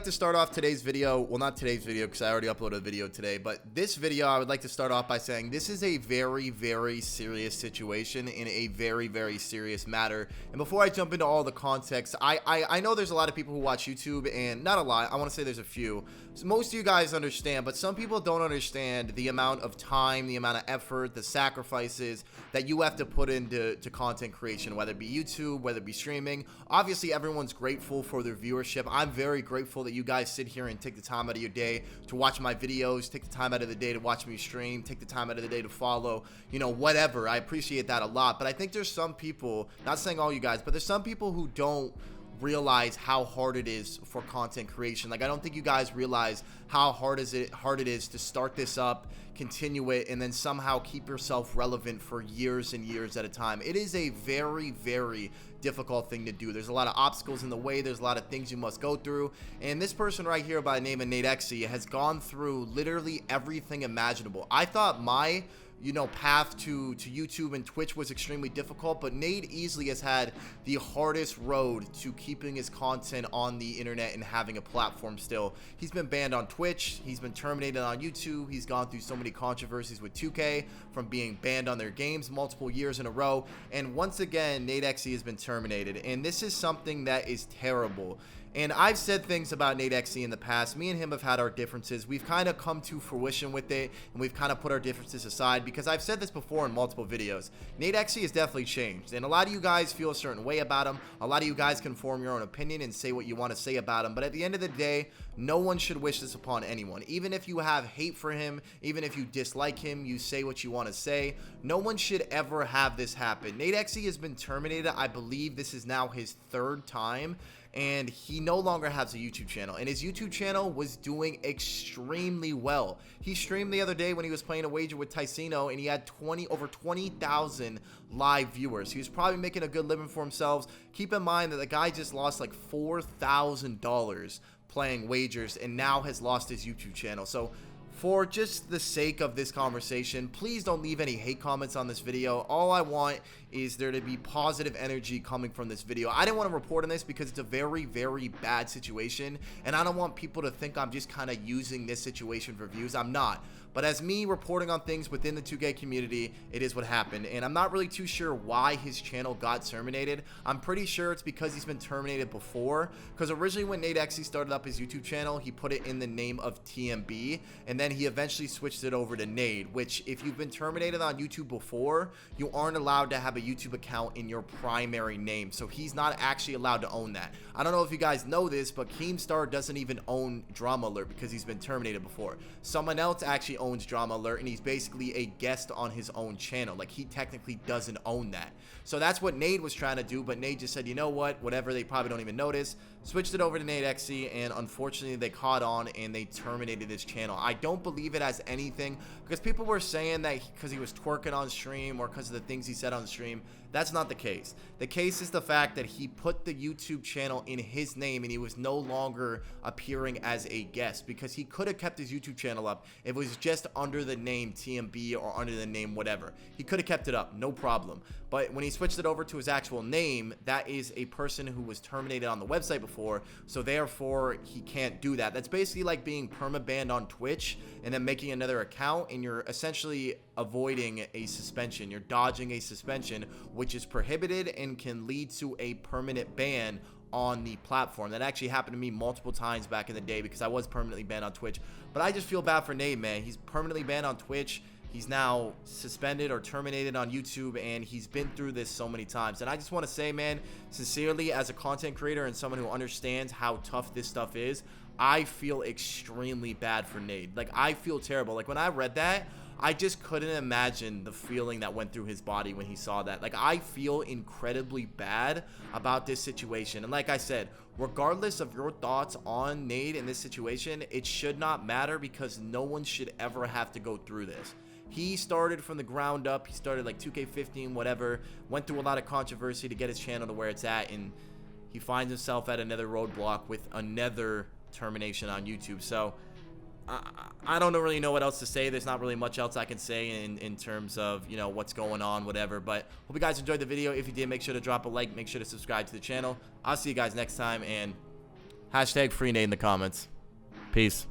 To start off today's video, well, not today's video because I already uploaded a video today, but this video I would like to start off by saying this is a very serious situation in a very serious matter. And before I jump into all the context, I know there's a lot of people who watch YouTube, and not a lot, I want to say there's a few. So most of you guys understand, but some people don't understand the amount of time, the amount of effort, the sacrifices that you have to put into content creation, whether it be YouTube, whether it be streaming. Obviously everyone's grateful for their viewership. I'm very grateful that you guys sit here and take the time out of your day to watch my videos, take the time out of the day to watch me stream, take the time out of the day to follow, you know, whatever. I appreciate that a lot. But I think there's some people, not saying all you guys, but there's some people who don't realize how hard it is for content creation. Like, I don't think you guys realize how hard it is to start this up, continue it, and then somehow keep yourself relevant for years and years at a time. It is a very difficult thing to do. There's a lot of obstacles in the way. There's a lot of things you must go through. And this person right here by the name of NaDeXe has gone through literally everything imaginable. I thought my path to YouTube and Twitch was extremely difficult, but Nade easily has had the hardest road to keeping his content on the internet and having a platform still. He's been banned on Twitch, he's been terminated on YouTube, he's gone through so many controversies with 2K from being banned on their games multiple years in a row, and once again NaDeXe has been terminated, and this is something that is terrible. And I've said things about NaDeXe in the past. Me and him have had our differences. We've kind of come to fruition with it, and we've kind of put our differences aside, because I've said this before in multiple videos. NaDeXe has definitely changed, and a lot of you guys feel a certain way about him. A lot of you guys can form your own opinion and say what you want to say about him, but at the end of the day, no one should wish this upon anyone. Even if you have hate for him, even if you dislike him, you say what you want to say. No one should ever have this happen. NaDeXe has been terminated. I believe this is now his third time. And he no longer has a YouTube channel, and his YouTube channel was doing extremely well. He streamed the other day when he was playing a wager with Ticino, and he had over 20,000 live viewers. He was probably making a good living for himself. Keep in mind that the guy just lost like $4,000 playing wagers and now has lost his YouTube channel. So for just the sake of this conversation, please don't leave any hate comments on this video. All I want is there to be positive energy coming from this video. I didn't want to report on this because it's a very bad situation, and I don't want people to think I'm just kind of using this situation for views. I'm not. But as me reporting on things within the 2K community, it is what happened. And I'm not really too sure why his channel got terminated. I'm pretty sure it's because he's been terminated before. Because originally when NaDeXe started up his YouTube channel, he put it in the name of TMB. And then he eventually switched it over to Nade, which if you've been terminated on YouTube before, you aren't allowed to have a YouTube account in your primary name. So he's not actually allowed to own that. I don't know if you guys know this, but Keemstar doesn't even own Drama Alert because he's been terminated before. Someone else actually owns Drama Alert, and he's basically a guest on his own channel. Like, he technically doesn't own that. So that's what Nade was trying to do, but Nade just said, you know what, whatever, they probably don't even notice. Switched it over to NaDeXe, and unfortunately they caught on and they terminated his channel. I don't believe it has anything, because people were saying that because he was twerking on stream or because of the things he said on stream. That's not the case. The case is the fact that he put the YouTube channel in his name and he was no longer appearing as a guest, because he could have kept his YouTube channel up if it was just under the name TMB or under the name whatever. He could have kept it up, no problem. But when he switched it over to his actual name, that is a person who was terminated on the website before, so therefore he can't do that. That's basically like being perma-banned on Twitch and then making another account, and you're essentially avoiding a suspension. You're dodging a suspension, which is prohibited and can lead to a permanent ban on the platform. That actually happened to me multiple times back in the day because I was permanently banned on Twitch. But I just feel bad for Nade, man. He's permanently banned on Twitch. He's now suspended or terminated on YouTube, and he's been through this so many times. And I just want to say, man, sincerely, as a content creator and someone who understands how tough this stuff is, I feel extremely bad for Nade. Like, I feel terrible. Like, when I read that, I just couldn't imagine the feeling that went through his body when he saw that. Like, I feel incredibly bad about this situation. And like I said, regardless of your thoughts on Nade in this situation, it should not matter, because no one should ever have to go through this. He started from the ground up. He started like 2K15, whatever, went through a lot of controversy to get his channel to where it's at, and he finds himself at another roadblock with another termination on YouTube. So I don't really know what else to say. There's not really much else I can say in terms of, you know, what's going on, whatever. But hope you guys enjoyed the video. If you did, make sure to drop a like, make sure to subscribe to the channel. I'll see you guys next time, and Hashtag free Nate in the comments. Peace.